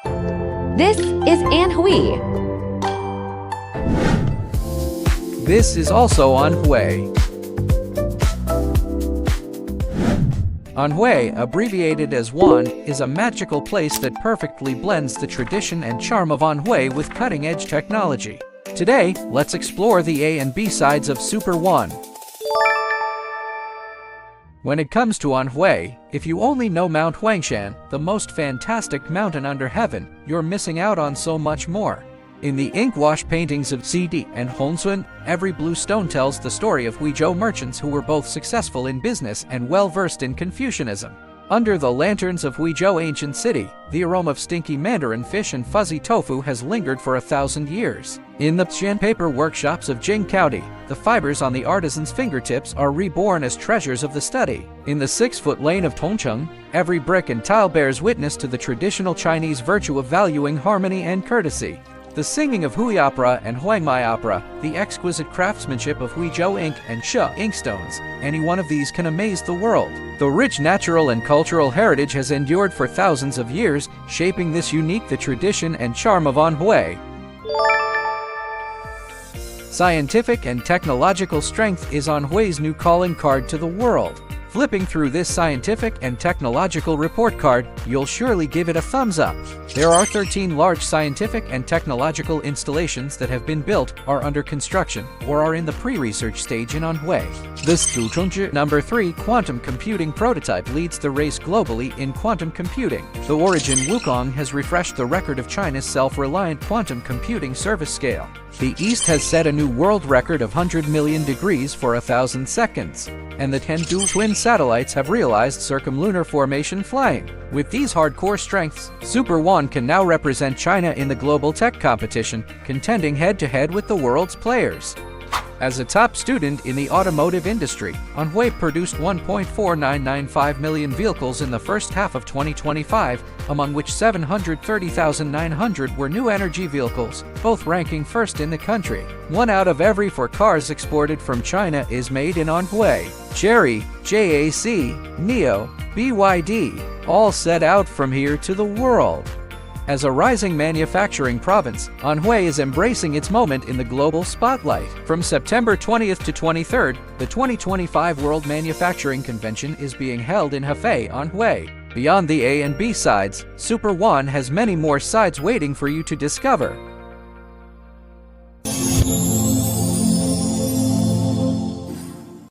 This is Anhui. This is also Anhui. Anhui, abbreviated as One, is a magical place that perfectly blends the tradition and charm of Anhui with cutting-edge technology. Today, let's explore the A and B sides of Super One. When it comes to Anhui, if you only know Mount Huangshan, the most fantastic mountain under heaven, you're missing out on so much more. In the ink-wash paintings of CD and Hongsun, every blue stone tells the story of Huizhou merchants who were both successful in business and well-versed in Confucianism. Under the lanterns of Huizhou ancient city, the aroma of stinky mandarin fish and fuzzy tofu has lingered for 1,000 years. In the Xian paper workshops of Jing County, the fibers on the artisan's fingertips are reborn as treasures of the study. In the 6-foot lane of Tongcheng, every brick and tile bears witness to the traditional Chinese virtue of valuing harmony and courtesy. The singing of Hui opera and Huangmai opera, the exquisite craftsmanship of Huizhou ink and She inkstones, any one of these can amaze the world. The rich natural and cultural heritage has endured for thousands of years, shaping this unique the tradition and charm of Anhui. Scientific and technological strength is Anhui's new calling card to the world. Flipping through this scientific and technological report card, you'll surely give it a thumbs up. There are 13 large scientific and technological installations that have been built, are under construction, or are in the pre-research stage in Anhui. This Zhuchengzhi No. 3 quantum computing prototype leads the race globally in quantum computing. The Origin Wukong has refreshed the record of China's self-reliant quantum computing service scale. The East has set a new world record of 100 million degrees for 1,000 seconds. And the Chengdu twin satellites have realized circumlunar formation flying. With these hardcore strengths, Super One can now represent China in the global tech competition, contending head-to-head with the world's players. As a top student in the automotive industry, Anhui produced 1.4995 million vehicles in the first half of 2025, among which 730,900 were new energy vehicles, both ranking first in the country. 1 out of every 4 cars exported from China is made in Anhui. Chery, JAC, NIO, BYD, all set out from here to the world. As a rising manufacturing province, Anhui is embracing its moment in the global spotlight. From September 20th to 23rd, the 2025 World Manufacturing Convention is being held in Hefei, Anhui. Beyond the A and B sides, Super One has many more sides waiting for you to discover.